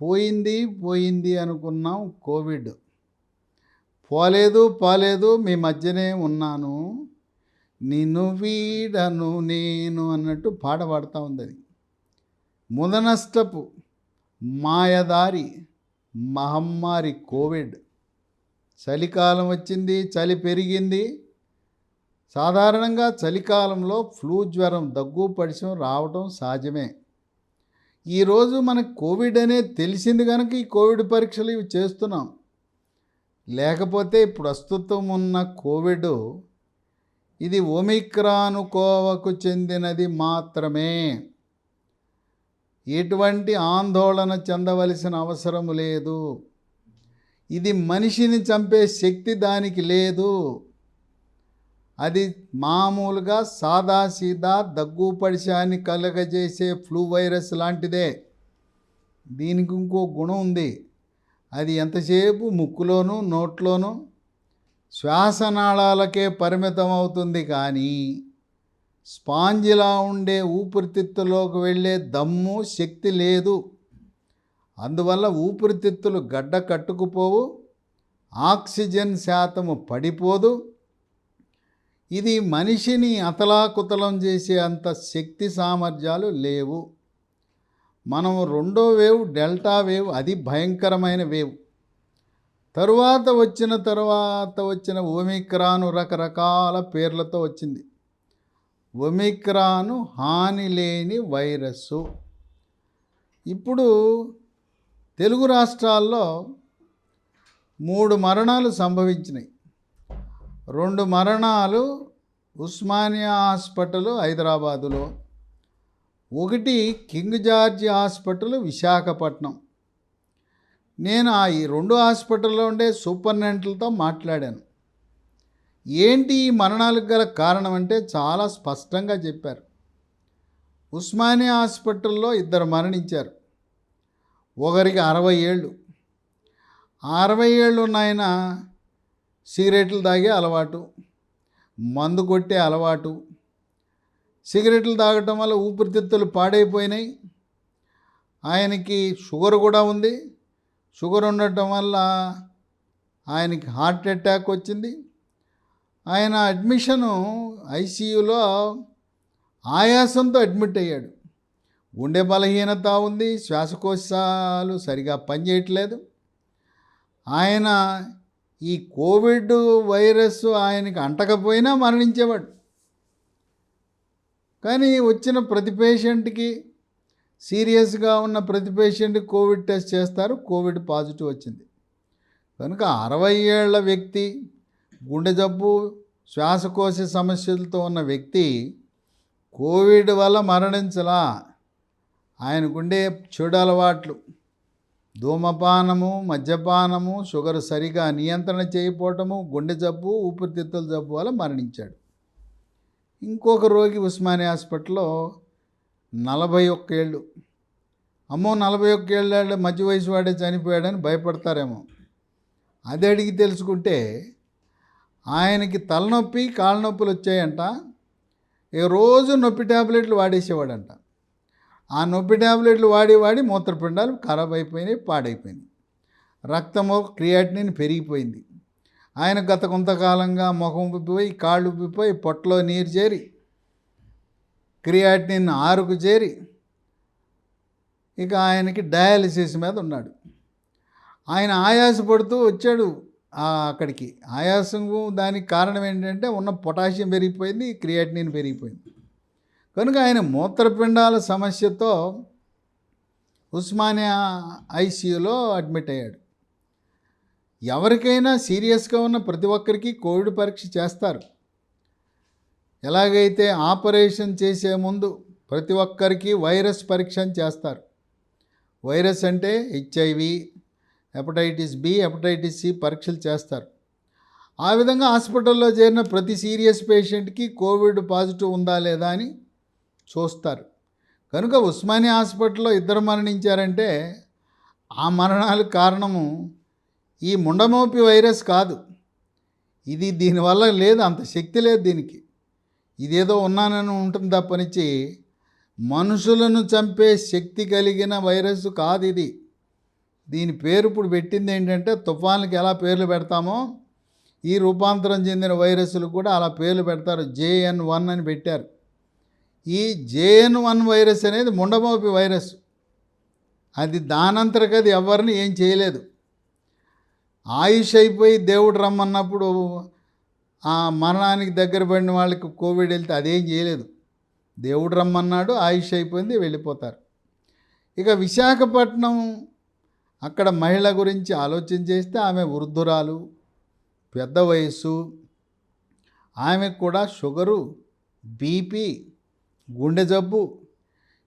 పోయింది పోయింది అనుకున్నాం కోవిడ్. పోలేదు పోలేదు మీ మధ్యనే ఉన్నాను, నిన్ను వీడను నేను అన్నట్టు పాట పాడుతూ ఉంది అది. ముదనష్టపు మాయదారి మహమ్మారి కోవిడ్. చలికాలం వచ్చింది, చలి పెరిగింది. సాధారణంగా చలికాలంలో ఫ్లూ జ్వరం, దగ్గు పడిశం రావటం సహజమే. ఈరోజు మనకు కోవిడ్ అనేది తెలిసింది కనుక ఈ కోవిడ్ పరీక్షలు ఇవి చేస్తున్నాం. లేకపోతే ప్రస్తుతం ఉన్న కోవిడ్ ఇది ఒమిక్రాన్ కోవకు చెందినది మాత్రమే. ఎటువంటి ఆందోళన చెందవలసిన అవసరం లేదు. ఇది మనిషిని చంపే శక్తి దానికి లేదు. అది మామూలుగా సాదాసీదా దగ్గు పడిశాన్ని కలగజేసే ఫ్లూ వైరస్ లాంటిదే. దీనికి ఇంకో గుణం ఉంది. అది ఎంతసేపు ముక్కులోనూ నోట్లోనూ శ్వాసనాళాలకే పరిమితం అవుతుంది, కానీ స్పాంజిలా ఉండే ఊపిరితిత్తులోకి వెళ్ళే దమ్ము శక్తి లేదు. అందువల్ల ఊపిరితిత్తులు గడ్డ కట్టుకుపోవు, ఆక్సిజన్ శాతము పడిపోదు. ఇది మనిషిని అతలాకుతలం చేసే అంత శక్తి సామర్థ్యాలు లేవు. మనం రెండో వేవ్ డెల్టా వేవ్, అది భయంకరమైన వేవ్. తరువాత వచ్చిన ఒమిక్రాను రకరకాల పేర్లతో వచ్చింది. ఒమిక్రాను హాని లేని వైరస్సు. ఇప్పుడు తెలుగు రాష్ట్రాల్లో 3 మరణాలు సంభవించినాయి. 2 మరణాలు ఉస్మానియా హాస్పిటల్ హైదరాబాదులో, 1 కింగ్ జార్జ్ హాస్పిటల్ విశాఖపట్నం. నేను ఈ 2 హాస్పిటల్లో ఉండే సూపరింటెండెంట్లతో మాట్లాడాను. ఏంటి ఈ మరణాలకు గల కారణం అంటే చాలా స్పష్టంగా చెప్పారు. ఉస్మానియా హాస్పిటల్లో 2 మరణించారు. ఒకరికి 60 ఏళ్ళు. 60 ఏళ్ళు ఉన్నాయన సిగరెట్లు తాగే అలవాటు, మందు కొట్టే అలవాటు. సిగరెట్లు తాగటం వల్ల ఊపిరితిత్తులు పాడైపోయినాయి. ఆయనకి షుగర్ కూడా ఉంది. షుగర్ ఉండటం వల్ల ఆయనకి హార్ట్ అటాక్ వచ్చింది. ఆయన అడ్మిషను ఐసీయూలో ఆయాసంతో అడ్మిట్ అయ్యాడు. గుండె బలహీనత ఉంది, శ్వాసకోశాలు సరిగా పనిచేయట్లేదు. ఆయన ఈ కోవిడ్ వైరస్ ఆయనకి అంటకపోయినా మరణించేవాడు. కానీ వచ్చిన ప్రతి పేషెంట్కి, సీరియస్గా ఉన్న ప్రతి పేషెంట్కి కోవిడ్ టెస్ట్ చేస్తారు, కోవిడ్ పాజిటివ్ వచ్చింది. కనుక 60 ఏళ్ల వ్యక్తి, గుండె జబ్బు, శ్వాసకోశ సమస్యలతో ఉన్న వ్యక్తి కోవిడ్ వల్ల మరణించలా. ఆయనకుండే చెడు అలవాట్లు, ధూమపానము, మద్యపానము, షుగర్ సరిగా నియంత్రణ చేయకపోవటము, గుండె జబ్బు, ఊపిరితిత్తుల జబ్బు వల్ల మరణించాడు. ఇంకొక రోగి ఉస్మానియా హాస్పిటల్లో 41 ఏళ్ళు. అమ్మో 41 ఏళ్ళ మధ్య వయసు వాడే చనిపోయాడని భయపడతారేమో. అది అడిగి తెలుసుకుంటే ఆయనకి తలనొప్పి, కాళ్ళ నొప్పులు వచ్చాయంట. రోజు నొప్పి ట్యాబ్లెట్లు వాడేసేవాడంట. ఆ నొప్పి ట్యాబ్లెట్లు వాడి మూత్రపిండాలు ఖరాబ్ అయిపోయినాయి, పాడైపోయినాయి. రక్తము క్రియాటినిన్ పెరిగిపోయింది. ఆయన గత కొంతకాలంగా ముఖం ఉబ్బిపోయి, కాళ్ళు ఉబ్బిపోయి, పొట్టలో నీరు చేరి, క్రియాటినిన్ 6కు చేరి, ఇక ఆయనకి డయాలిసిస్ మీద ఉన్నాడు. ఆయన ఆయాసపడుతూ వచ్చాడు అక్కడికి. ఆయాసం దానికి కారణం ఏంటంటే ఉన్న పొటాషియం పెరిగిపోయింది, క్రియాటినిన్ పెరిగిపోయింది. కనుక ఆయన మూత్రపిండాల సమస్యతో ఉస్మానియా ఐసీయూలో అడ్మిట్ అయ్యాడు. ఎవరికైనా సీరియస్గా ఉన్న ప్రతి ఒక్కరికి కోవిడ్ పరీక్ష చేస్తారు. ఎలాగైతే ఆపరేషన్ చేసే ముందు ప్రతి ఒక్కరికి వైరస్ పరీక్ష చేస్తారు. వైరస్ అంటే HIV, hepatitis B, hepatitis C పరీక్షలు చేస్తారు. ఆ విధంగా హాస్పిటల్లో చేరిన ప్రతి సీరియస్ పేషెంట్కి కోవిడ్ పాజిటివ్ ఉందా లేదా అని చూస్తారు. కనుక ఉస్మానియా హాస్పిటల్లో 2 మరణించారంటే ఆ మరణాలకు కారణము ఈ ముండమోపి వైరస్ కాదు. ఇది దీనివల్ల లేదు, అంత శక్తి లేదు దీనికి. ఇదేదో ఉన్నానని ఉంటుంది తప్పనిచ్చి మనుషులను చంపే శక్తి కలిగిన వైరస్ కాదు ఇది. దీని పేరు ఇప్పుడు పెట్టింది ఏంటంటే, తుఫాన్లకి ఎలా పేర్లు పెడతామో ఈ రూపాంతరం చెందిన వైరస్లు కూడా అలా పేర్లు పెడతారు. JN1 అని పెట్టారు. ఈ JN1 వైరస్ అనేది ముండమోపి వైరస్. అది దానంతరకు అది ఎవరిని ఏం చేయలేదు. ఆయుష్ అయిపోయి దేవుడు రమ్మన్నప్పుడు ఆ మరణానికి దగ్గర పడిన వాళ్ళకి కోవిడ్ వెళ్తే అదేం చేయలేదు. దేవుడు రమ్మన్నాడు, ఆయుష్ అయిపోయింది, వెళ్ళిపోతారు. ఇక విశాఖపట్నం అక్కడ మహిళ గురించి ఆలోచన చేస్తే ఆమె వృద్ధురాలు, పెద్ద వయస్సు, ఆమెకు కూడా షుగరు, బీపీ, గుండె జబ్బు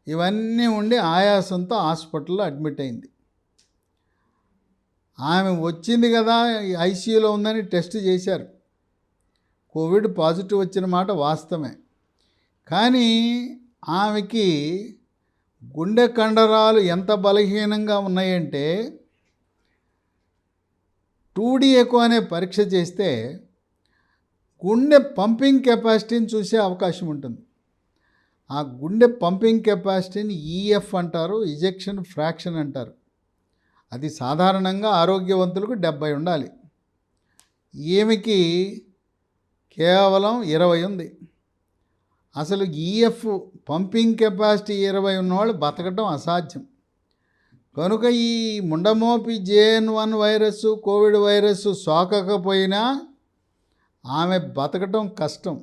ఇవన్నీ ఉండి ఆయాసంతో హాస్పిటల్లో అడ్మిట్ అయింది. ఆమె వచ్చింది కదా, ఐసీయూలో ఉందని టెస్ట్ చేశారు. కోవిడ్ పాజిటివ్ వచ్చిన మాట వాస్తవమే. కానీ ఆమెకి గుండె కండరాలు ఎంత బలహీనంగా ఉన్నాయంటే 2D ఎకో అనే పరీక్ష చేస్తే గుండె పంపింగ్ కెపాసిటీని చూసే అవకాశం ఉంటుంది. ఆ గుండె పంపింగ్ కెపాసిటీని EF అంటారు, ఇజెక్షన్ ఫ్రాక్షన్ అంటారు. అది సాధారణంగా ఆరోగ్యవంతులకు 70 ఉండాలి. ఈమెకి కేవలం 20 ఉంది. అసలు EF పంపింగ్ కెపాసిటీ 20 ఉన్నవాళ్ళు బతకటం అసాధ్యం. కనుక ఈ ముండమోపి JN1 వైరస్, కోవిడ్ వైరస్ సోకకపోయినా ఆమె బతకటం కష్టం.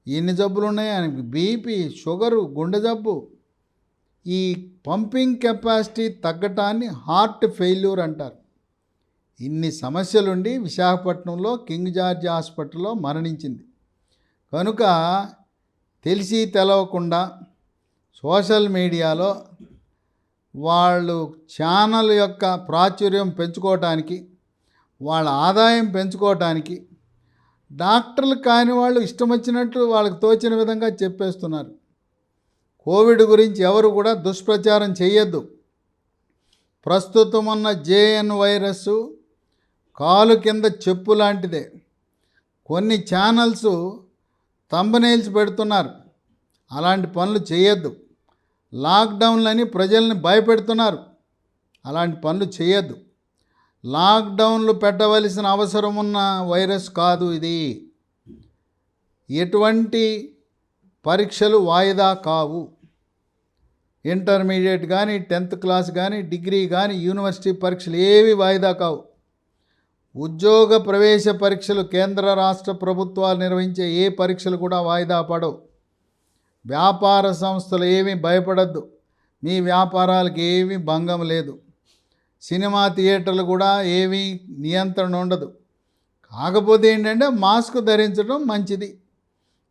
ఎన్ని జబ్బులు ఉన్నాయి ఆయనకి, బీపీ, షుగరు, గుండె జబ్బు. ఈ పంపింగ్ కెపాసిటీ తగ్గటాన్ని హార్ట్ ఫెయిల్యూర్ అంటారు. ఇన్ని సమస్యలుండి విశాఖపట్నంలో కింగ్ జార్జ్ హాస్పిటల్లో మరణించింది. కనుక తెలిసి తెలవకుండా సోషల్ మీడియాలో వాళ్ళు ఛానల్ యొక్క ప్రాచుర్యం పెంచుకోవటానికి, వాళ్ళ ఆదాయం పెంచుకోవటానికి డాక్టర్లు కాని వాళ్ళు ఇష్టం వచ్చినట్లు వాళ్ళకి తోచిన విధంగా చెప్పేస్తున్నారు. కోవిడ్ గురించి ఎవరు కూడా దుష్ప్రచారం చేయొద్దు. ప్రస్తుతం ఉన్న JN వైరస్ కాలు కింద చెప్పు లాంటిదే. కొన్ని ఛానల్స్ థంబ్నెయిల్స్ పెడుతున్నారు, అలాంటి పనులు చేయొద్దు. లాక్డౌన్లని ప్రజల్ని భయపెడుతున్నారు, అలాంటి పనులు చేయొద్దు. లాక్డౌన్లు పెట్టవలసిన అవసరం ఉన్న వైరస్ కాదు ఇది. ఎటువంటి పరీక్షలు వాయిదా కావు. ఇంటర్మీడియట్ కానీ, 10th క్లాస్ కానీ, డిగ్రీ కానీ, యూనివర్సిటీ పరీక్షలు ఏవి వాయిదా కావు. ఉద్యోగ ప్రవేశ పరీక్షలు కేంద్ర రాష్ట్ర ప్రభుత్వాలు నిర్వహించే ఏ పరీక్షలు కూడా వాయిదా పడవు. వ్యాపార సంస్థలు ఏమీ భయపడద్దు, మీ వ్యాపారాలకు ఏమీ భంగం లేదు. సినిమా థియేటర్లు కూడా ఏమీ నియంత్రణ ఉండదు. కాకపోతే ఏంటంటే మాస్క్ ధరించడం మంచిది.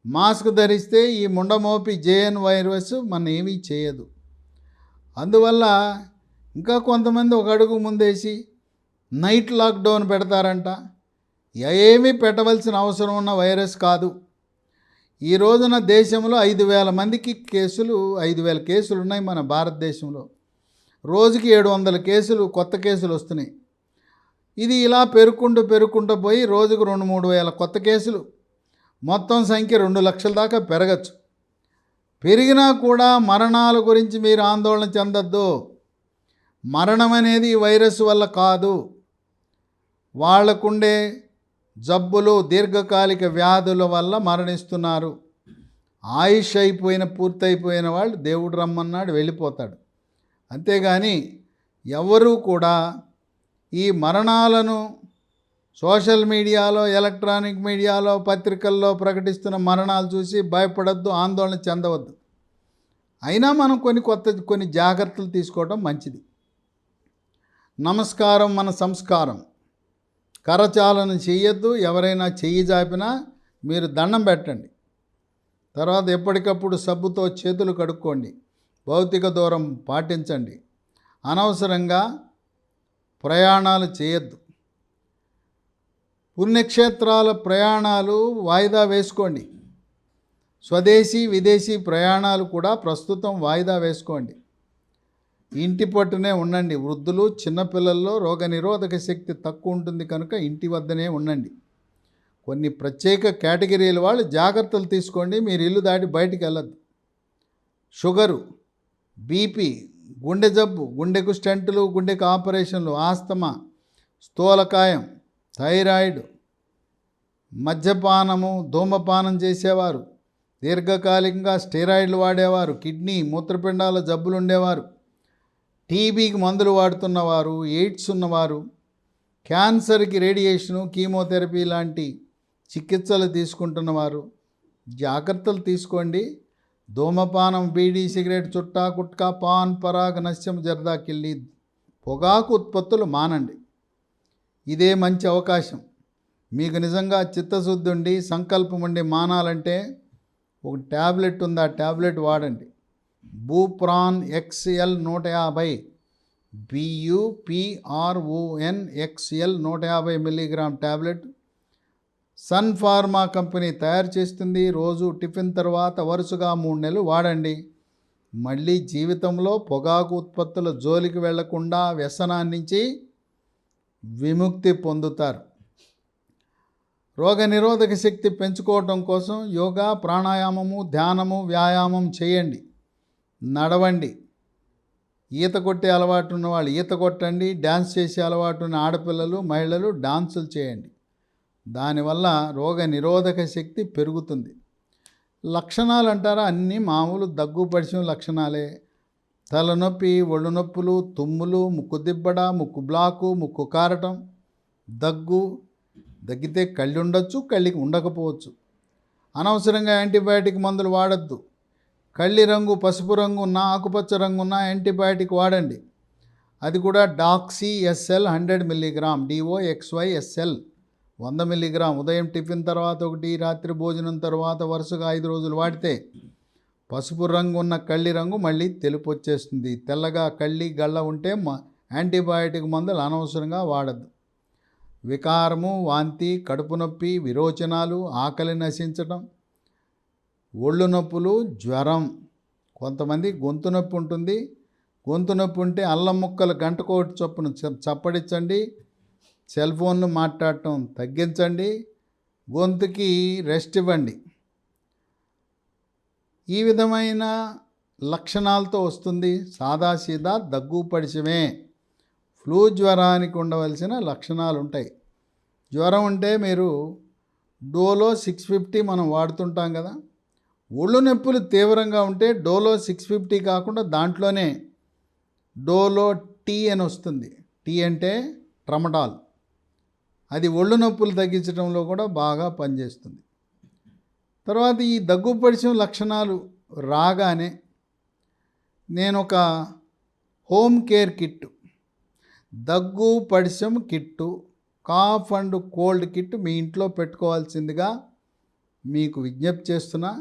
మాస్క్ ధరిస్తే ఈ ముండమోపి JN వైరస్ మన ఏమీ చేయదు. అందువల్ల ఇంకా కొంతమంది ఒక అడుగు ముందేసి నైట్ లాక్డౌన్ పెడతారంట. ఏమీ పెట్టవలసిన అవసరం ఉన్న వైరస్ కాదు. ఈ రోజున దేశంలో 5,000 మందికి కేసులు, 5,000 కేసులు ఉన్నాయి మన భారతదేశంలో. రోజుకి 700 కేసులు, కొత్త కేసులు వస్తున్నాయి. ఇది ఇలా పెరుగుకుంటూ పోయి రోజుకు 2-3 వేల కొత్త కేసులు, మొత్తం సంఖ్య 2 లక్షల దాకా పెరగచ్చు. పెరిగినా కూడా మరణాల గురించి మీరు ఆందోళన చెందొద్దు. మరణం అనేది ఈ వైరస్ వల్ల కాదు. వాళ్లకుండే జబ్బులు, దీర్ఘకాలిక వ్యాధుల వల్ల మరణిస్తున్నారు. ఆయుష్ పూర్తయిపోయిన వాళ్ళు దేవుడు రమ్మన్నాడు, వెళ్ళిపోతాడు. అంతేగాని ఎవరూ కూడా ఈ మరణాలను సోషల్ మీడియాలో, ఎలక్ట్రానిక్ మీడియాలో, పత్రికల్లో ప్రకటిస్తున్న మరణాలు చూసి భయపడద్దు, ఆందోళన చెందవద్దు. అయినా మనం కొన్ని జాగ్రత్తలు తీసుకోవడం మంచిది. నమస్కారం మన సంస్కారం. కరచాలన చేయొద్దు. ఎవరైనా చెయ్యి జాపినా మీరు దండం పెట్టండి. తర్వాత ఎప్పటికప్పుడు సబ్బుతో చేతులు కడుక్కోండి. భౌతిక దూరం పాటించండి. అనవసరంగా ప్రయాణాలు చేయొద్దు. పుణ్యక్షేత్రాల ప్రయాణాలు వాయిదా వేసుకోండి. స్వదేశీ, విదేశీ ప్రయాణాలు కూడా ప్రస్తుతం వాయిదా వేసుకోండి. ఇంటి పట్టునే ఉండండి. వృద్ధులు, చిన్నపిల్లల్లో రోగనిరోధక శక్తి తక్కువ ఉంటుంది కనుక ఇంటి వద్దనే ఉండండి. కొన్ని ప్రత్యేక కేటగిరీల వాళ్ళు జాగ్రత్తలు తీసుకోండి. మీరు ఇల్లు దాటి బయటికి వెళ్ళద్దు. షుగరు, బీపీ, గుండె జబ్బు, గుండెకు స్టెంటులు, గుండెకు ఆపరేషన్లు, ఆస్తమా, స్థూలకాయం, థైరాయిడ్, మద్యపానము, ధూమపానం చేసేవారు, దీర్ఘకాలికంగా స్టెరాయిడ్లు వాడేవారు, కిడ్నీ మూత్రపిండాల జబ్బులు ఉండేవారు, టీబీకి మందులు వాడుతున్నవారు, ఎయిడ్స్ ఉన్నవారు, క్యాన్సర్కి రేడియేషను, కీమోథెరపీ లాంటి చికిత్సలు తీసుకుంటున్నవారు జాగ్రత్తలు తీసుకోండి. ధూమపానం, బీడీ, సిగరెట్, చుట్టా, గుట్కా, పాన్, పరాగ్, నస్యం, జర్దా, కిళ్ళి, పొగాకు ఉత్పత్తులు మానండి. ఇదే మంచి అవకాశం. మీకు నిజంగా చిత్తశుద్ధి ఉండి సంకల్పం ఉండి మానాలంటే ఒక ట్యాబ్లెట్ ఉంది, ఆ ట్యాబ్లెట్ వాడండి. Bupron XL 150, BUPRON XL 150 milligram tablet Sun Pharma company తయారు చేస్తుంది. రోజు టిఫిన్ తర్వాత వరుసగా 3 నెలలు వాడండి. మళ్ళీ జీవితంలో పొగాకు ఉత్పత్తుల జోలికి వెళ్లకుండా వ్యసనాన్నించి విముక్తి పొందుతారు. రోగనిరోధక శక్తి పెంచుకోవడం కోసం యోగా, ప్రాణాయామము, ధ్యానము, వ్యాయామం చేయండి. నడవండి. ఈత కొట్టే అలవాటు ఉన్న వాళ్ళు ఈత కొట్టండి. డ్యాన్స్ చేసే అలవాటు ఉన్న ఆడపిల్లలు, మహిళలు డాన్సులు చేయండి. దానివల్ల రోగ నిరోధక శక్తి పెరుగుతుంది. లక్షణాలు అంటారా, అన్నీ మామూలు దగ్గు పరిచయం లక్షణాలే. తలనొప్పి, ఒళ్ళు నొప్పులు, తుమ్ములు, ముక్కు దిబ్బడ, ముక్కు బ్లాకు, ముక్కు కారటం, దగ్గు. దగ్గితే కళ్ళు ఉండొచ్చు, కళ్ళకి ఉండకపోవచ్చు. అనవసరంగా యాంటీబయాటిక్ మందులు వాడద్దు. కళ్ళి రంగు పసుపు రంగు ఉన్న, ఆకుపచ్చ రంగు ఉన్న యాంటీబయాటిక్ వాడండి. అది కూడా doxy SL 100 milligram, DOXYSL 100 milligram. ఉదయం టిఫిన్ తర్వాత ఒకటి, రాత్రి భోజనం తర్వాత వరుసగా 5 రోజులు వాడితే పసుపు రంగు ఉన్న కళ్ళి రంగు మళ్ళీ తెలుపు వచ్చేస్తుంది. తెల్లగా కళ్ళి గళ్ళ ఉంటే యాంటీబయాటిక్ మందులు అనవసరంగా వాడద్దు. వికారము, వాంతి, కడుపు నొప్పి, విరోచనాలు, ఆకలి నశించటం, ఒళ్ళు నొప్పులు, జ్వరం. కొంతమంది గొంతు నొప్పి ఉంటుంది. గొంతు నొప్పి ఉంటే అల్లం ముక్కలు గంటకోటి చొప్పున చప్పడించండి. సెల్ ఫోన్లు మాట్లాడటం తగ్గించండి. గొంతుకి రెస్ట్ ఇవ్వండి. ఈ విధమైన లక్షణాలతో వస్తుంది సాదాసీదా దగ్గు పరిచయమే. ఫ్లూ జ్వరానికి ఉండవలసిన లక్షణాలు ఉంటాయి. జ్వరం ఉంటే మీరు డోలో 650 మనం వాడుతుంటాం కదా. ఒళ్ళు నొప్పులు తీవ్రంగా ఉంటే డోలో 650 కాకుండా దాంట్లోనే డోలో T అని వస్తుంది. టీ అంటే ట్రమడాల్. అది ఒళ్ళు నొప్పులు తగ్గించడంలో కూడా బాగా పనిచేస్తుంది. తర్వాత ఈ దగ్గు పరిచయం లక్షణాలు రాగానే నేను ఒక హోమ్ కేర్ కిట్టు, దగ్గు పడిశం kit, cough and cold kit మీ ఇంట్లో పెట్టుకోవాల్సిందిగా మీకు విజ్ఞప్తి చేస్తున్నా.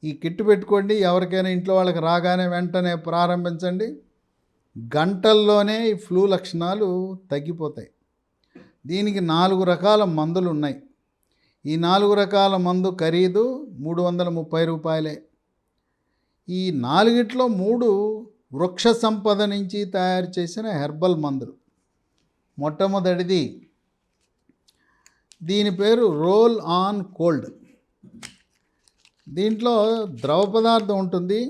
ఈ కిట్ పెట్టుకోండి. ఎవరికైనా ఇంట్లో వాళ్ళకి రాగానే వెంటనే ప్రారంభించండి. గంటల్లోనే ఈ ఫ్లూ లక్షణాలు తగ్గిపోతాయి. దీనికి 4 రకాల మందులు ఉన్నాయి. ఈ 4 రకాల మందు ఖరీదు 330 రూపాయలే. ఈ 4ట్లో 3 వృక్ష సంపద నుంచి తయారు చేసిన హెర్బల్ మందులు. మొట్టమొదటిది, దీని పేరు రోల్ ఆన్ కోల్డ్. దీంట్లో ద్రవ పదార్థం ఉంటుంది.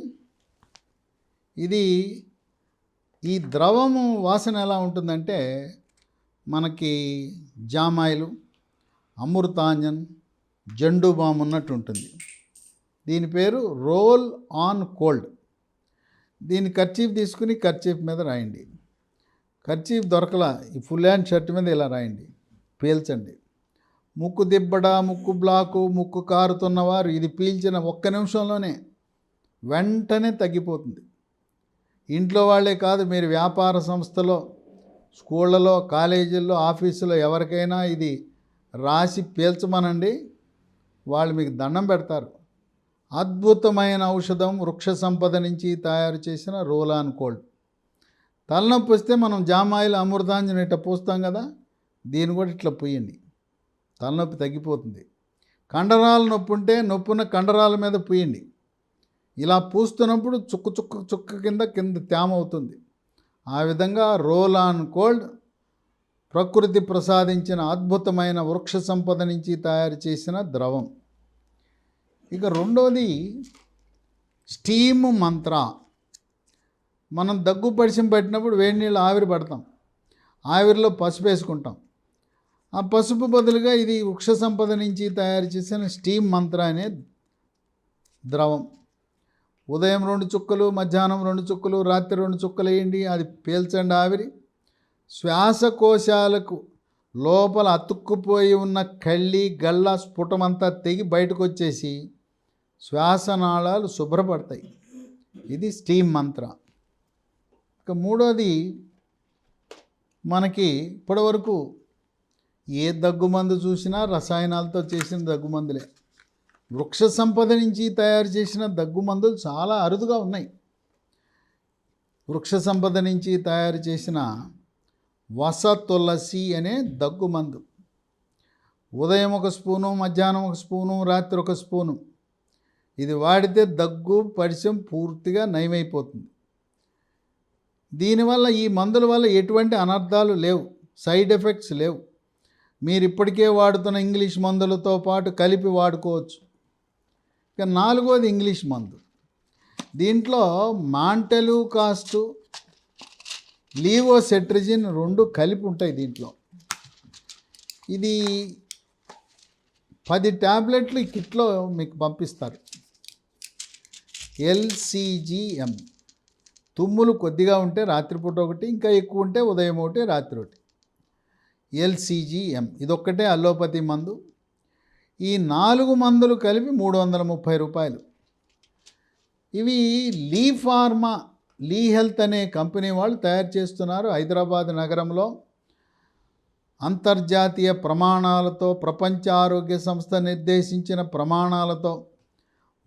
ఈ ద్రవము వాసన ఎలా ఉంటుందంటే మనకి జామాయిలు, అమృతాంజన్, జండు బామ్ ఉన్నట్టు ఉంటుంది. దీని పేరు రోల్ ఆన్ కోల్డ్. దీని కర్చీఫ్ తీసుకుని కర్చీఫ్ మీద రాయండి. కర్చీఫ్ దొరకలా, ఈ ఫుల్ హ్యాండ్ షర్ట్ మీద ఇలా రాయండి, పీల్చండి. ముక్కు దిబ్బడ, ముక్కు బ్లాకు, ముక్కు కారుతున్నవారు ఇది పీల్చిన 1 నిమిషంలోనే వెంటనే తగ్గిపోతుంది. ఇంట్లో వాళ్ళే కాదు, మీరు వ్యాపార సంస్థలో, స్కూళ్ళలో, కాలేజీల్లో, ఆఫీసులో ఎవరికైనా ఇది రాసి పీల్చమనండి, వాళ్ళు మీకు దండం పెడతారు. అద్భుతమైన ఔషధం, వృక్ష సంపద నుంచి తయారు చేసిన రోల్ ఆన్ కోల్డ్. తలనొప్పి వస్తే మనం జామాయిలు, అమృతాంజన్ ఇట్లా పూస్తాం కదా, దీన్ని కూడా ఇట్లా పూయండి, తలనొప్పి తగ్గిపోతుంది. కండరాల నొప్పి ఉంటే నొప్పున్న కండరాల మీద పూయండి. ఇలా పూస్తున్నప్పుడు చుక్క చుక్క చుక్క కింద తేమ అవుతుంది. ఆ విధంగా రోల్ ఆన్ కోల్డ్ ప్రకృతి ప్రసాదించిన అద్భుతమైన వృక్ష సంపద నుంచి తయారు చేసిన ద్రవం. ఇక రెండోది స్టీమ్ మంత్ర. మనం దగ్గు పరిచయం పెట్టినప్పుడు వేడి నీళ్ళు ఆవిరి పడతాం, ఆవిరిలో పసుపు వేసుకుంటాం. ఆ పసుపు బదులుగా ఇది వృక్ష సంపద నుంచి తయారు చేసిన స్టీమ్ మంత్ర అనే ద్రవం. ఉదయం 2 చుక్కలు, మధ్యాహ్నం 2 చుక్కలు, రాత్రి 2 చుక్కలు వేయండి, అది పీల్చండి ఆవిరి. శ్వాసకోశాలకు లోపల అతుక్కుపోయి ఉన్న కళ్ళి గళ్ళ స్ఫుటమంతా తెగి బయటకు వచ్చేసి శ్వాసనాళాలు శుభ్రపడతాయి. ఇది స్టీమ్ మంత్ర. ఇక మూడోది, మనకి ఇప్పటివరకు ఏ దగ్గుమందు చూసినా రసాయనాలతో చేసిన దగ్గుమందులే. వృక్ష సంపద నుంచి తయారు చేసిన దగ్గుమందులు చాలా అరుదుగా ఉన్నాయి. వృక్ష సంపద నుంచి తయారు చేసిన వస తులసి అనే దగ్గుమందు ఉదయం 1 స్పూను, మధ్యాహ్నం 1 స్పూను, రాత్రి 1 స్పూను ఇది వాడితే దగ్గు పరిచయం పూర్తిగా నయమైపోతుంది. దీనివల్ల, ఈ మందుల వల్ల ఎటువంటి అనర్థాలు లేవు, సైడ్ ఎఫెక్ట్స్ లేవు. మీరు ఇప్పటికే వాడుతున్న ఇంగ్లీష్ మందులతో పాటు కలిపి వాడుకోవచ్చు. ఇక నాలుగోది ఇంగ్లీష్ మందు. దీంట్లో మాంటెలు కాస్టు, లీవోసెట్రిజిన్ 2 కలిపి ఉంటాయి దీంట్లో. ఇది 10 ట్యాబ్లెట్లు ఈ కిట్లో మీకు పంపిస్తారు. LCGM. తుమ్ములు కొద్దిగా ఉంటే రాత్రిపూట ఒకటి, ఇంకా ఎక్కువ ఉంటే ఉదయం ఒకటి, రాత్రి ఒకటి. LCGM ఇదొక్కటే అల్లోపతి మందు. ఈ 4 మందులు కలిపి 330 రూపాయలు. ఇవి లీ ఫార్మా, లీ హెల్త్ అనే కంపెనీ వాళ్ళు తయారు చేస్తున్నారు. హైదరాబాద్ నగరంలో అంతర్జాతీయ ప్రమాణాలతో, ప్రపంచ ఆరోగ్య సంస్థ నిర్దేశించిన ప్రమాణాలతో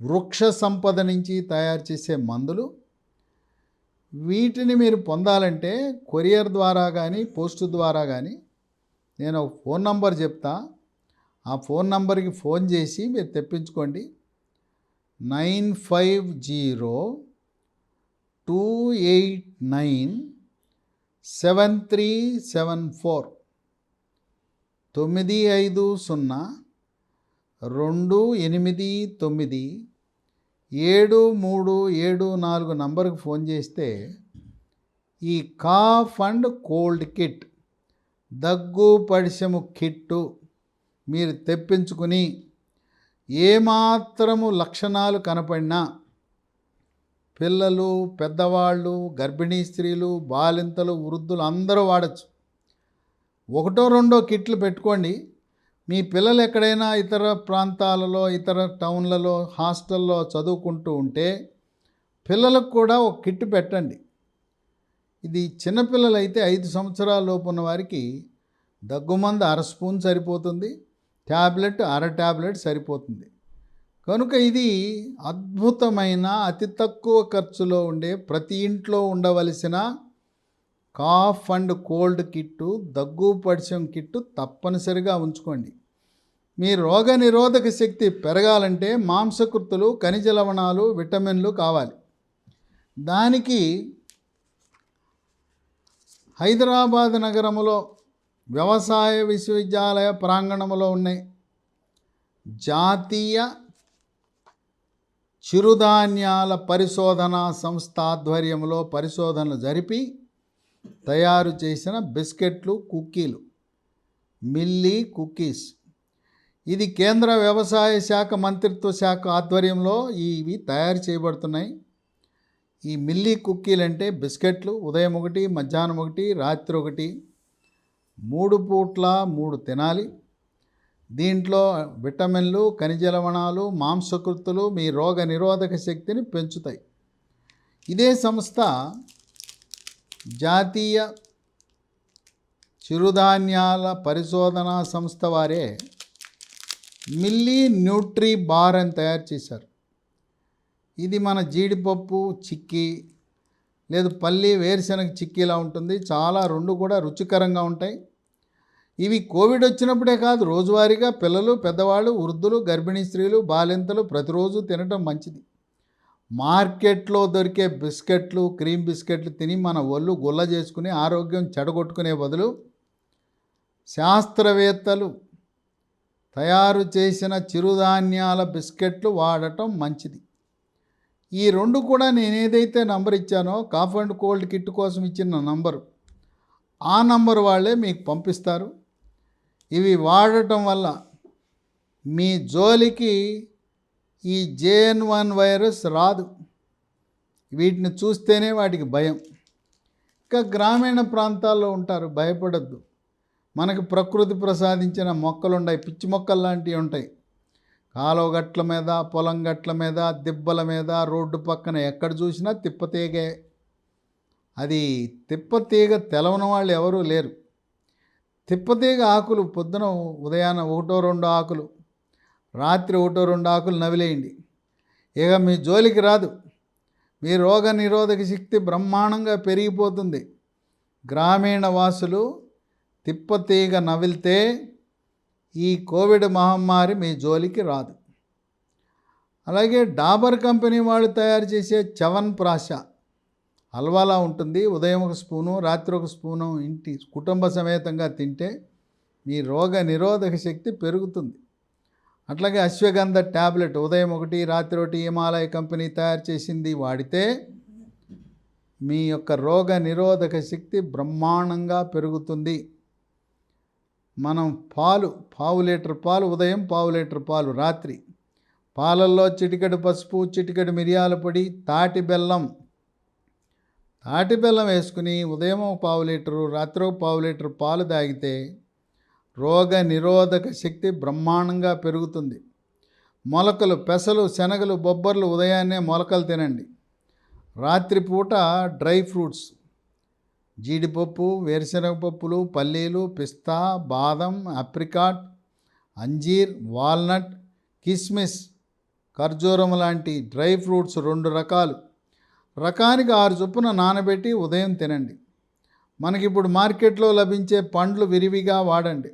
వృక్ష సంపద నుంచి తయారు చేసే మందులు. వీటిని మీరు పొందాలంటే కొరియర్ ద్వారా కానీ, పోస్టు ద్వారా కానీ, నేను ఒక ఫోన్ నంబర్ చెప్తా, ఆ ఫోన్ నంబర్కి ఫోన్ చేసి మీరు తెప్పించుకోండి. 9502897374 952897374 నంబర్కి ఫోన్ చేస్తే ఈ కాఫ్ అండ్ కోల్డ్ కిట్, దగ్గు పడిశము కిట్టు మీరు తెప్పించుకుని ఏమాత్రము లక్షణాలు కనపడినా పిల్లలు, పెద్దవాళ్ళు, గర్భిణీ స్త్రీలు, బాలింతలు, వృద్ధులు అందరూ వాడచ్చు. 1-2 కిట్లు పెట్టుకోండి. మీ పిల్లలు ఎక్కడైనా ఇతర ప్రాంతాలలో, ఇతర టౌన్లలో, హాస్టల్లో చదువుకుంటూ ఉంటే పిల్లలకు కూడా ఒక కిట్ పెట్టండి. ఇది చిన్నపిల్లలైతే 5 సంవత్సరాల లోపు ఉన్న వారికి దగ్గుమందు 1/2 స్పూన్ సరిపోతుంది, ట్యాబ్లెట్ 1/2 ట్యాబ్లెట్ సరిపోతుంది. కనుక ఇది అద్భుతమైన, అతి తక్కువ ఖర్చులో ఉండే, ప్రతి ఇంట్లో ఉండవలసిన కాఫ్ అండ్ కోల్డ్ కిట్టు, దగ్గు పడిశం కిట్టు తప్పనిసరిగా ఉంచుకోండి. మీ రోగ నిరోధక శక్తి పెరగాలంటే మాంసకృతులు, ఖనిజ లవణాలు, విటమిన్లు కావాలి. దానికి హైదరాబాద్ నగరంలో వ్యవసాయ విశ్వవిద్యాలయ ప్రాంగణంలో ఉన్నాయి జాతీయ చిరుధాన్యాల పరిశోధనా సంస్థ ఆధ్వర్యంలో పరిశోధనలు జరిపి తయారు చేసిన బిస్కెట్లు, కుక్కీలు, మిల్లీ కుకీస్. ఇది కేంద్ర వ్యవసాయ శాఖ మంత్రిత్వ శాఖ ఆధ్వర్యంలో ఇవి తయారు చేయబడుతున్నాయి. ఈ మిల్లీ కుక్కీలు అంటే బిస్కెట్లు, ఉదయం 1, మధ్యాహ్నం 1, రాత్రి 1, 3 పూట్ల 3 తినాలి. దీంట్లో విటమిన్లు, ఖనిజ లవణాలు, మాంసకృతులు మీ రోగ నిరోధక శక్తిని పెంచుతాయి. ఇదే సంస్థ జాతీయ చిరుధాన్యాల పరిశోధనా సంస్థ వారే మిల్లీ న్యూట్రీ బార్ అని తయారు చేశారు. ఇది మన జీడిపప్పు చిక్కీ లేదు పల్లి వేరుశనగ చిక్కీలా ఉంటుంది. చాలా 2 కూడా రుచికరంగా ఉంటాయి. ఇవి కోవిడ్ వచ్చినప్పుడే కాదు, రోజువారీగా పిల్లలు, పెద్దవాళ్ళు, వృద్ధులు, గర్భిణీ స్త్రీలు, బాలింతలు ప్రతిరోజు తినటం మంచిది. మార్కెట్లో దొరికే బిస్కెట్లు, క్రీమ్ బిస్కెట్లు తిని మన ఒళ్ళు గుల్ల చేసుకుని ఆరోగ్యం చెడగొట్టుకునే బదులు శాస్త్రవేత్తలు తయారు చేసిన చిరుధాన్యాల బిస్కెట్లు వాడటం మంచిది. ఈ 2 కూడా నేనేదైతే నంబర్ ఇచ్చానో కాఫ్ అండ్ కోల్డ్ కిట్ కోసం ఇచ్చిన నంబరు, ఆ నంబర్ వాళ్ళే మీకు పంపిస్తారు. ఇవి వాడటం వల్ల మీ జోలికి ఈ JN1 వైరస్ రాదు. వీటిని చూస్తేనే వాటికి భయం. ఇంకా గ్రామీణ ప్రాంతాల్లో ఉంటారు, భయపడద్దు. మనకి ప్రకృతి ప్రసాదించిన మొక్కలున్నాయి, పిచ్చి మొక్కలు లాంటివి ఉంటాయి. కాలువ గట్ల మీద, పొలం గట్ల మీద, దిబ్బల మీద, రోడ్డు పక్కన ఎక్కడ చూసినా తిప్పతీగే. అది తిప్పతీగ తెలవని వాళ్ళు ఎవరూ లేరు. తిప్పతీగ ఆకులు పొద్దున ఉదయాన 1-2 ఆకులు, రాత్రి 1-2 ఆకులు నవిలేయండి. ఇక మీ జోలికి రాదు. మీ రోగ నిరోధక శక్తి బ్రహ్మాండంగా పెరిగిపోతుంది. గ్రామీణ వాసులు తిప్పతీగ నవిలితే ఈ కోవిడ్ మహమ్మారి మీ జోలికి రాదు. అలాగే డాబర్ కంపెనీ వాళ్ళు తయారు చేసే చ్యవన్ప్రాశ హల్వాలా ఉంటుంది. ఉదయం 1 స్పూను, రాత్రి 1 స్పూను ఇంటి కుటుంబ సమేతంగా తింటే మీ రోగ నిరోధక శక్తి పెరుగుతుంది. అట్లాగే అశ్వగంధ ట్యాబ్లెట్ ఉదయం 1, రాత్రి 1 హిమాలయ కంపెనీ తయారు చేసింది వాడితే మీ యొక్క రోగ నిరోధక శక్తి బ్రహ్మాండంగా పెరుగుతుంది. మనం పావు లీటర్ పాలు ఉదయం, పావు లీటర్ పాలు రాత్రి, పాలల్లో చిటికెడు పసుపు, చిటికెడు మిరియాల పొడి, తాటి బెల్లం వేసుకుని ఉదయం 1/2 లీటరు, రాత్రి 1/2 లీటర్ పాలు తాగితే రోగ నిరోధక శక్తి బ్రహ్మాండంగా పెరుగుతుంది. మొలకలు, పెసలు, శనగలు, బొబ్బర్లు ఉదయాన్నే మొలకలు తినండి. రాత్రిపూట డ్రై ఫ్రూట్స్, జీడిపప్పు, వేరుశనగ పప్పులు, పల్లీలు, పిస్తా, బాదం, అప్రికాట్, అంజీర్, వాల్నట్, కిస్మిస్, ఖర్జూరం లాంటి డ్రై ఫ్రూట్స్ 2 రకాలు, రకానికి 6 చొప్పున నానబెట్టి ఉదయం తినండి. మనకిప్పుడు మార్కెట్లో లభించే పండ్లు విరివిగా వాడండి.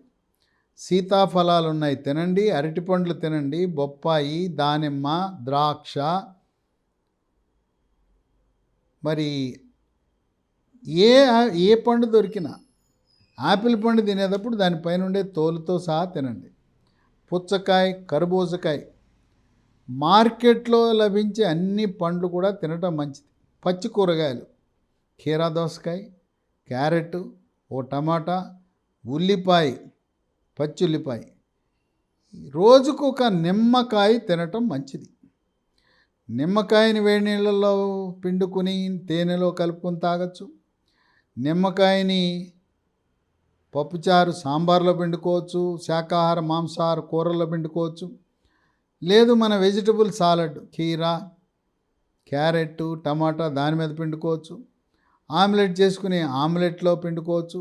సీతాఫలాలు ఉన్నాయి, తినండి. అరటిపండ్లు తినండి. బొప్పాయి, దానిమ్మ, ద్రాక్ష, మరి ఏ పండు దొరికినా, ఆపిల్ పండు తినేటప్పుడు దానిపైన ఉండే తోలుతో సహా తినండి. పుచ్చకాయ, కర్బూజకాయ, మార్కెట్లో లభించే అన్ని పండ్లు కూడా తినటం మంచిది. పచ్చి కూరగాయలు, కీరా దోసకాయ, క్యారెట్, ఓ టమాటా, ఉల్లిపాయ, పచ్చి ఉల్లిపాయ, రోజుకు 1 నిమ్మకాయ తినటం మంచిది. నిమ్మకాయని వేడి నీళ్ళల్లో పిండుకుని తేనెలో కలుపుకొని తాగొచ్చు. నిమ్మకాయని పప్పుచారు, సాంబార్లో పిండుకోవచ్చు. శాకాహార, మాంసాహార కూరల్లో పిండుకోవచ్చు. లేదు మన వెజిటబుల్ సాలడ్, కీరా, క్యారెట్, టమాటా దాని మీద పిండుకోవచ్చు. ఆమ్లెట్ చేసుకుని ఆమ్లెట్లో పిండుకోవచ్చు.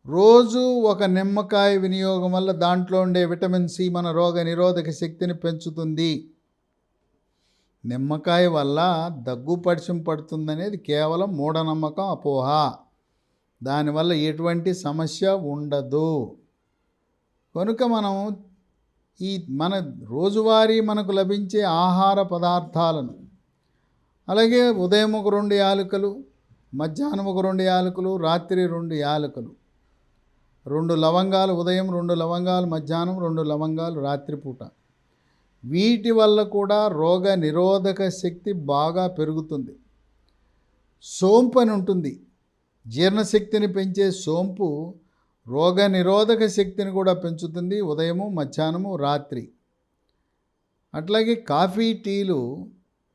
రోజు 1 నిమ్మకాయ వినియోగం వల్ల దాంట్లో ఉండే విటమిన్ సి మన రోగ నిరోధక శక్తిని పెంచుతుంది. నిమ్మకాయ వల్ల దగ్గు పరిచయం పడుతుందనేది కేవలం మూఢనమ్మకం, అపోహ. దానివల్ల ఎటువంటి సమస్య ఉండదు. కనుక మనం మన రోజువారీ మనకు లభించే ఆహార పదార్థాలను, అలాగే ఉదయం 2 యాలకులు, మధ్యాహ్నం 2 యాలకులు, రాత్రి 2 యాలకులు, 2 లవంగాలు ఉదయం, 2 లవంగాలు మధ్యాహ్నం, 2 లవంగాలు రాత్రిపూట, వీటి వల్ల కూడా రోగ నిరోధక శక్తి బాగా పెరుగుతుంది. సోంపు అని ఉంటుంది, జీర్ణశక్తిని పెంచే సోంపు రోగ నిరోధక శక్తిని కూడా పెంచుతుంది ఉదయము, మధ్యాహ్నము, రాత్రి. అట్లాగే కాఫీ, టీలు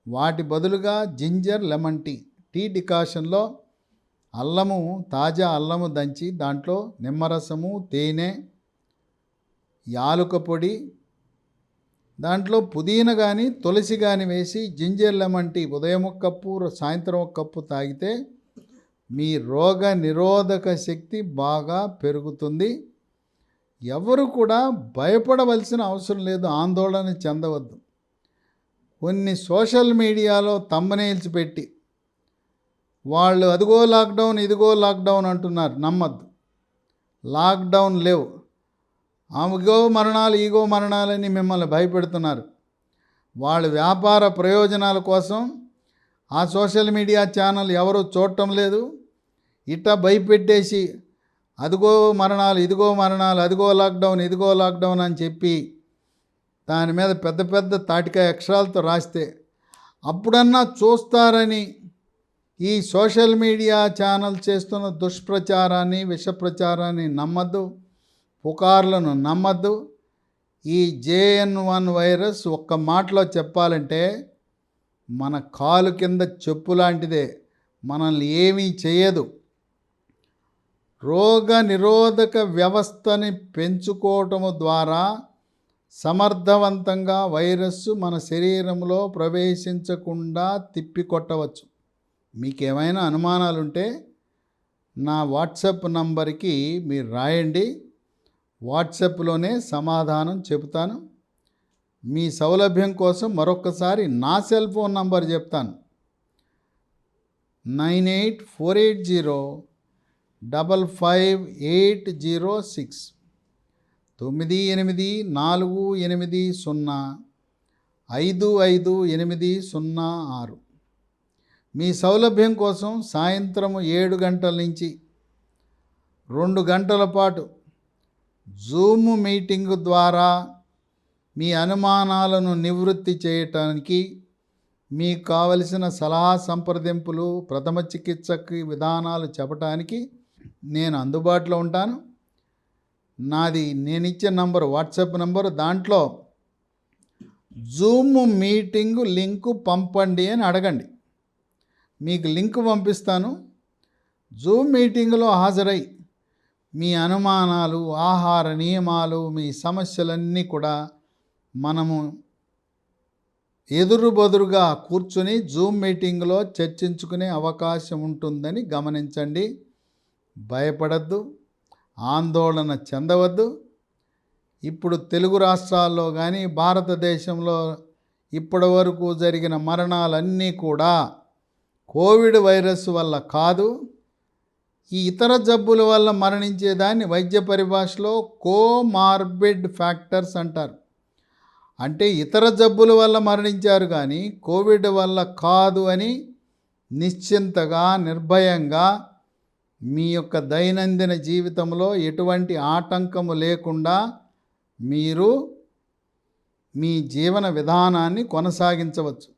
వాటి బదులుగా జింజర్ లెమన్ టీ డికాషన్లో తాజా అల్లము దంచి దాంట్లో నిమ్మరసము, తేనె, యాలుక పొడి, దాంట్లో పుదీనా కానీ తులసి కానీ వేసి జింజర్ లెమన్ టీ ఉదయం 1 కప్పు, సాయంత్రం 1 కప్పు తాగితే మీ రోగ నిరోధక శక్తి బాగా పెరుగుతుంది. ఎవరు కూడా భయపడవలసిన అవసరం లేదు, ఆందోళన చెందవద్దు. కొన్ని సోషల్ మీడియాలో థంబ్నెయిల్స్ పెట్టి వాళ్ళు అదిగో లాక్డౌన్, ఇదిగో లాక్డౌన్ అంటున్నారు, నమ్మద్దు. లాక్డౌన్ లేవు. ఆమెగో మరణాలు, ఈగో మరణాలని మిమ్మల్ని భయపెడుతున్నారు. వాళ్ళ వ్యాపార ప్రయోజనాల కోసం ఆ సోషల్ మీడియా ఛానల్ ఎవరు చూడటం లేదు. ఇట్లా భయపెట్టేసి అదిగో మరణాలు, ఇదిగో మరణాలు, అదిగో లాక్డౌన్, ఇదిగో లాక్డౌన్ అని చెప్పి దాని మీద పెద్ద పెద్ద తాటికాయ అక్షరాలతో రాస్తే అప్పుడన్నా చూస్తారని ఈ సోషల్ మీడియా ఛానల్ చేస్తున్న దుష్ప్రచారాన్ని, విష ప్రచారాన్ని నమ్మద్దు, పుకార్లను నమ్మద్దు. ఈ JN1 వైరస్ ఒక్క మాటలో చెప్పాలంటే మన కాలు కింద చెప్పు లాంటిదే, మనల్ని ఏమీ చేయదు. రోగ నిరోధక వ్యవస్థని పెంచుకోవటము ద్వారా సమర్థవంతంగా వైరస్సు మన శరీరంలో ప్రవేశించకుండా తిప్పికొట్టవచ్చు. మీకేమైనా అనుమానాలుంటే నా వాట్సాప్ నంబర్కి మీరు రాయండి, వాట్సాప్లోనే సమాధానం చెబుతాను. మీ సౌలభ్యం కోసం మరొకసారి నా సెల్ ఫోన్ నంబర్ చెప్తాను. 9848055806 9848055806. మీ సౌలభ్యం కోసం సాయంత్రం 7 గంటల నుంచి 2 గంటల పాటు జూమ్ మీటింగ్ ద్వారా మీ అనుమానాలను నివృత్తి చేయటానికి, మీకు కావలసిన సలహా సంప్రదింపులు, ప్రథమ చికిత్సకి విధానాలు చెప్పడానికి నేను అందుబాటులో ఉంటాను. నాది నేనిచ్చే నంబరు వాట్సాప్ నంబరు, దాంట్లో జూమ్ మీటింగ్ లింకు పంపండి అని అడగండి, మీకు లింక్ పంపిస్తాను. జూమ్ మీటింగ్లో హాజరై మీ అనుమానాలు, ఆహార నియమాలు, మీ సమస్యలన్నీ కూడా మనము ఎదురుబదురుగా కూర్చుని జూమ్ మీటింగ్లో చర్చించుకునే అవకాశం ఉంటుందని గమనించండి. భయపడద్దు, ఆందోళన చెందవద్దు. ఇప్పుడు తెలుగు రాష్ట్రాల్లో కానీ భారతదేశంలో ఇప్పటివరకు జరిగిన మరణాలన్నీ కూడా కోవిడ్ వైరస్ వల్ల కాదు, ఈ ఇతర జబ్బుల వల్ల మరణించేదాన్ని వైద్య పరిభాషలో కోమార్బిడ్ ఫ్యాక్టర్స్ అంటారు. అంటే ఇతర జబ్బుల వల్ల మరణించారు కానీ కోవిడ్ వల్ల కాదు అని నిశ్చింతగా, నిర్భయంగా మీ యొక్క దైనందిన జీవితంలో ఎటువంటి ఆటంకము లేకుండా మీరు మీ జీవన విధానాన్ని కొనసాగించవచ్చు.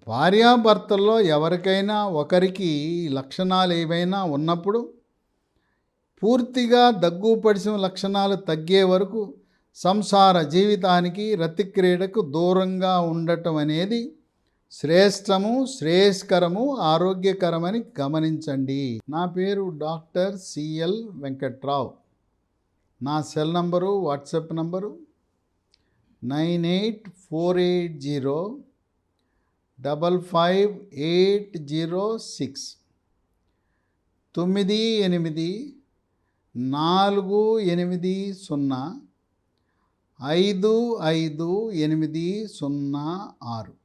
భార్యాభర్తల్లో ఎవరికైనా ఒకరికి లక్షణాలు ఏవైనా ఉన్నప్పుడు పూర్తిగా దగ్గు పడిసిన లక్షణాలు తగ్గే వరకు సంసార జీవితానికి, రతిక్రీడకు దూరంగా ఉండటం అనేది శ్రేష్టము, శ్రేయస్కరము, ఆరోగ్యకరమని గమనించండి. నా పేరు డాక్టర్ CL వెంకట్రావు. నా సెల్ నంబరు, వాట్సాప్ నంబరు 9848055806 9848055806.